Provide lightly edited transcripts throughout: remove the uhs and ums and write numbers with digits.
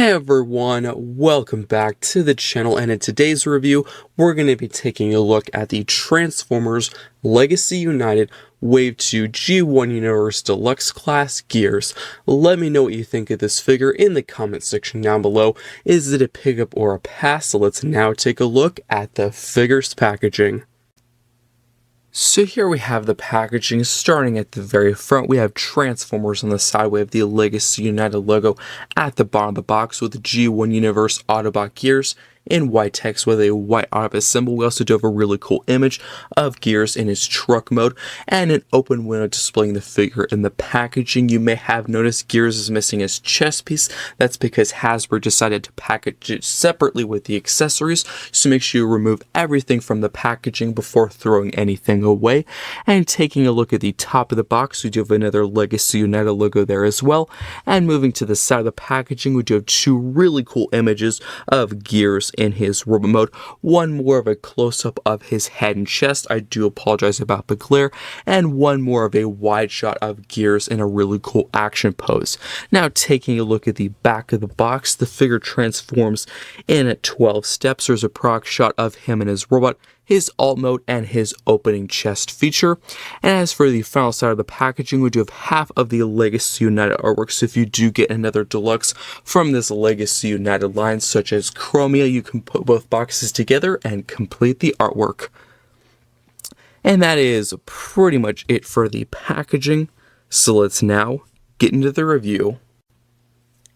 Hey everyone, welcome back to the channel, and in today's review, we're going to be taking a look at the Transformers Legacy United Wave 2 G1 Universe Deluxe Class Gears. Let me know what you think of this figure in the comment section down below. Is it a pickup or a pass? So let's now take a look at the figure's packaging. So here we have the packaging. Starting at the very front, we have Transformers on the side. We have the Legacy United logo at the bottom of the box with the G1 Universe Autobot Gears in white text with a white Autobot symbol. We also do have a really cool image of Gears in his truck mode and an open window displaying the figure in the packaging. You may have noticed Gears is missing his chest piece. That's because Hasbro decided to package it separately with the accessories, so make sure you remove everything from the packaging before throwing anything away. And taking a look at the top of the box, we do have another Legacy United logo there as well. And moving to the side of the packaging, we do have two really cool images of Gears in his robot mode. One more of a close-up of his head and chest. I do apologize about the glare. And one more of a wide shot of Gears in a really cool action pose. Now taking a look at the back of the box, the figure transforms in 12 steps. There's a product shot of him and his robot, his alt mode, and his opening chest feature. And as for the final side of the packaging, we do have half of the Legacy United artwork. So if you do get another deluxe from this Legacy United line, such as Chromia, you can put both boxes together and complete the artwork. And that is pretty much it for the packaging. So let's now get into the review.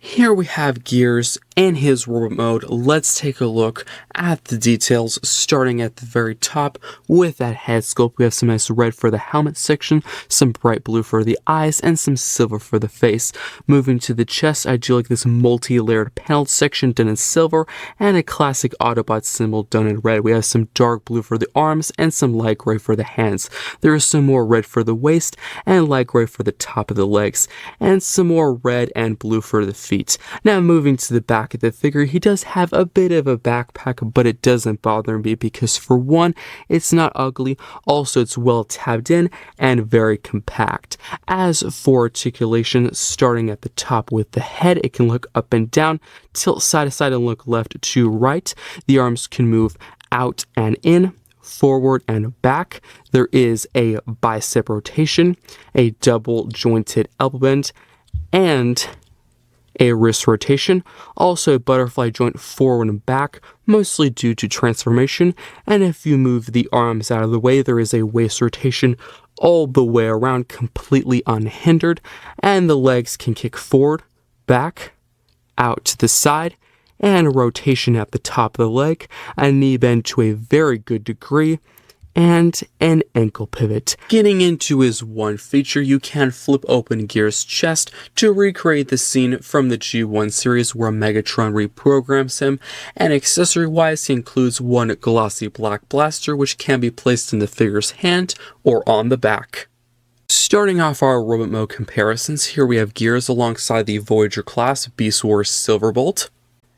Here we have Gears in his robot mode. Let's take a look at the details, starting at the very top with that head sculpt. We have some nice red for the helmet section, some bright blue for the eyes, and some silver for the face. Moving to the chest, I do like this multi-layered paneled section done in silver and a classic Autobot symbol done in red. We have some dark blue for the arms and some light gray for the hands. There is some more red for the waist and light gray for the top of the legs, and some more red and blue for the feet. Now moving to the back of the figure, he does have a bit of a backpack, but it doesn't bother me because for one, it's not ugly, also it's well tabbed in and very compact. As for articulation, starting at the top with the head, it can look up and down, tilt side to side, and look left to right. The arms can move out and in, forward and back. There is a bicep rotation, a double jointed elbow bend, and a wrist rotation, also a butterfly joint forward and back, mostly due to transformation. And if you move the arms out of the way, there is a waist rotation all the way around, completely unhindered, and the legs can kick forward, back, out to the side, and rotation at the top of the leg, a knee bend to a very good degree, and an ankle pivot. Getting into his one feature, you can flip open Gears' chest to recreate the scene from the G1 series where Megatron reprograms him, and accessory-wise, he includes one glossy black blaster which can be placed in the figure's hand or on the back. Starting off our robot mode comparisons, here we have Gears alongside the Voyager class Beast Wars Silverbolt.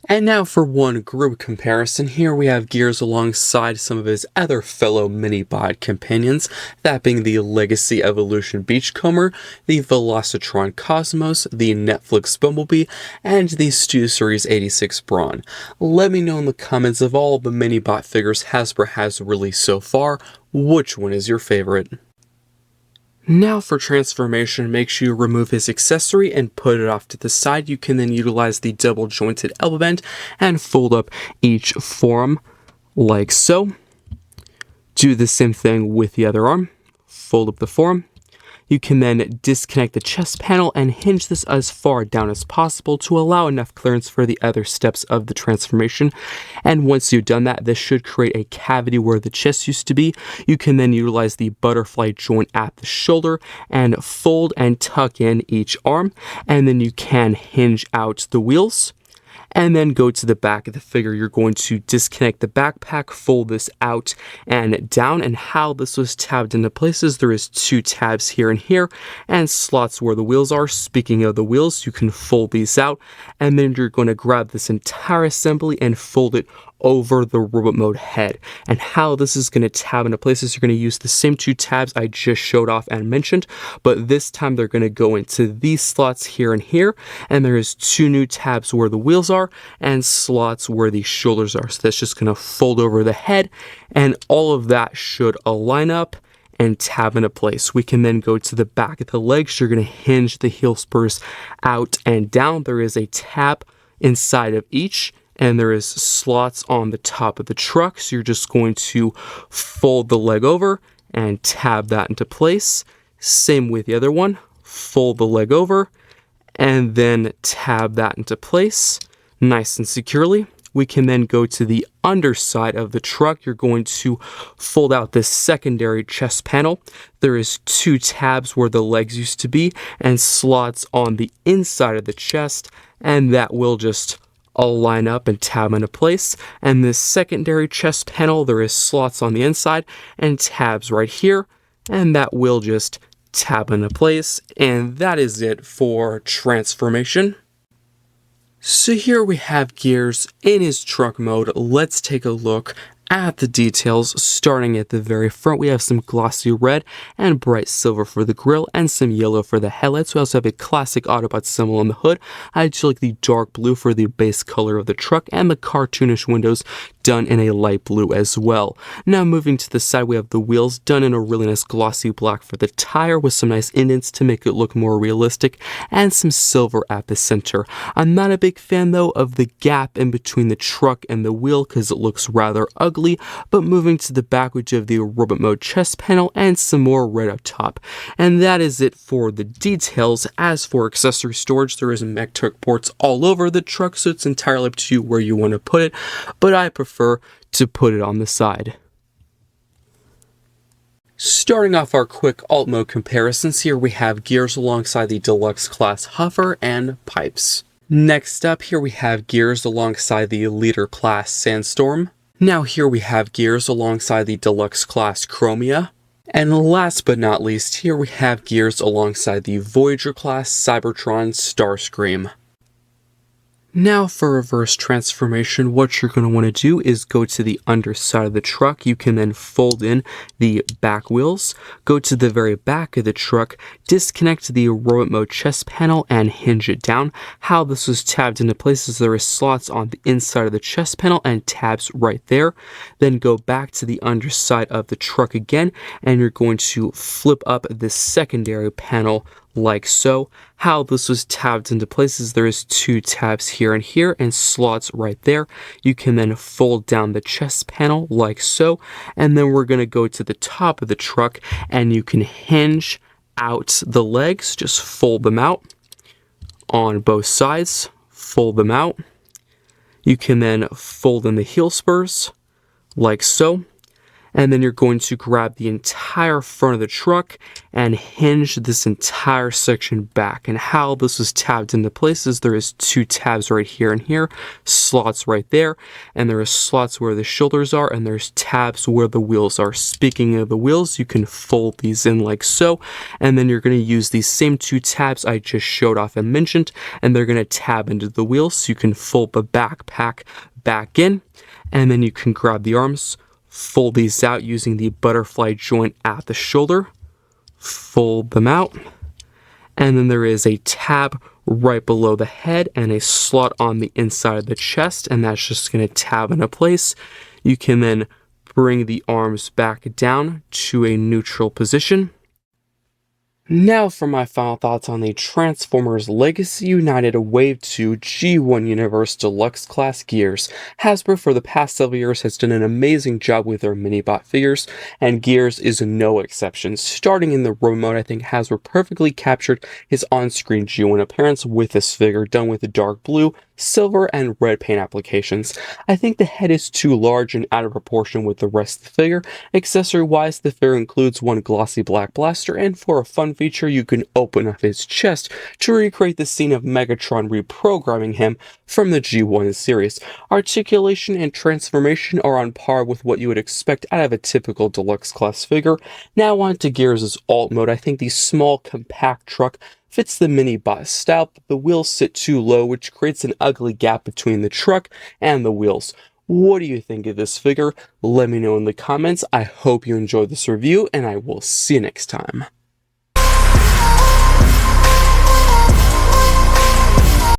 And now for one group comparison, here we have Gears alongside some of his other fellow mini-bot companions, that being the Legacy Evolution Beachcomber, the Velocitron Cosmos, the Netflix Bumblebee, and the Stu Series 86 Brawn. Let me know in the comments of all the mini-bot figures Hasbro has released so far, which one is your favorite? Now for transformation, make sure you remove his accessory and put it off to the side. You can then utilize the double jointed elbow bend and fold up each forearm like so. Do the same thing with the other arm. Fold up the forearm. You can then disconnect the chest panel and hinge this as far down as possible to allow enough clearance for the other steps of the transformation. And once you've done that, this should create a cavity where the chest used to be. You can then utilize the butterfly joint at the shoulder and fold and tuck in each arm. And then you can hinge out the wheels. And then go to the back of the figure. You're going to disconnect the backpack, fold this out and down, and how this was tabbed into places, there is two tabs here and here, and slots where the wheels are. Speaking of the wheels, you can fold these out, and then you're going to grab this entire assembly and fold it over the robot mode head. And how this is going to tab into places, you're going to use the same two tabs I just showed off and mentioned, but this time they're going to go into these slots here and here, and there is two new tabs where the wheels are and slots where the shoulders are. So that's just going to fold over the head, and all of that should align up and tab into place. We can then go to the back of the legs. You're going to hinge the heel spurs out and down. There is a tab inside of each, and there is slots on the top of the truck. So you're just going to fold the leg over and tab that into place. Same with the other one. Fold the leg over and then tab that into place nice and securely. We can then go to the underside of the truck. You're going to fold out this secondary chest panel. There is two tabs where the legs used to be and slots on the inside of the chest, and that will just align up and tab into place. And this secondary chest panel, there is slots on the inside and tabs right here, and that will just tab into place. And that is it for transformation. So here we have Gears in his truck mode. Let's take a look at the details. Starting at the very front, we have some glossy red and bright silver for the grille and some yellow for the headlights. We also have a classic Autobot symbol on the hood. I do like the dark blue for the base color of the truck, and the cartoonish windows done in a light blue as well. Now moving to the side, we have the wheels done in a really nice glossy black for the tire with some nice indents to make it look more realistic, and some silver at the center. I'm not a big fan though of the gap in between the truck and the wheel because it looks rather ugly, but moving to the back, we do have the robot mode chest panel and some more red up top. And that is it for the details. As for accessory storage, there is magnetic ports all over the truck, so it's entirely up to you where you want to put it, but I prefer to put it on the side. Starting off our quick alt mode comparisons, here we have Gears alongside the Deluxe class hover and pipes. Next up, here we have Gears alongside the Leader class Sandstorm. Now here we have Gears alongside the Deluxe class Chromia. And last but not least, here we have Gears alongside the Voyager class Cybertron Starscream. Now for reverse transformation, what you're going to want to do is go to the underside of the truck. You can then fold in the back wheels, go to the very back of the truck, disconnect the robot mode chest panel and hinge it down. How this was tabbed into place is there is slots on the inside of the chest panel and tabs right there. Then go back to the underside of the truck again, and you're going to flip up this secondary panel like so. How this was tabbed into places, there is two tabs here and here and slots right there. You can then fold down the chest panel like so, and then we're going to go to the top of the truck and you can hinge out the legs. Just fold them out on both sides, fold them out. You can then fold in the heel spurs like so. And then you're going to grab the entire front of the truck and hinge this entire section back. And how this was tabbed into places, there is two tabs right here and here, slots right there, and there are slots where the shoulders are, and there's tabs where the wheels are. Speaking of the wheels, you can fold these in like so, and then you're going to use these same two tabs I just showed off and mentioned, and they're going to tab into the wheels, so you can fold the backpack back in, and then you can grab the arms, fold these out using the butterfly joint at the shoulder, fold them out, and then there is a tab right below the head and a slot on the inside of the chest, and that's just going to tab into place. You can then bring the arms back down to a neutral position. Now for my final thoughts on the Transformers Legacy United Wave 2 G1 Universe Deluxe Class Gears. Hasbro for the past several years has done an amazing job with their mini-bot figures, and Gears is no exception. Starting in the robot mode, I think Hasbro perfectly captured his on-screen G1 appearance with this figure, done with the dark blue, silver, and red paint applications. I think the head is too large and out of proportion with the rest of the figure. Accessory-wise, the figure includes one glossy black blaster, and for a fun feature, you can open up his chest to recreate the scene of Megatron reprogramming him from the G1 series. Articulation and transformation are on par with what you would expect out of a typical deluxe class figure. Now on to Gears' alt mode. I think the small, compact truck fits the mini-bot style, but the wheels sit too low, which creates an ugly gap between the truck and the wheels. What do you think of this figure? Let me know in the comments. I hope you enjoyed this review, and I will see you next time.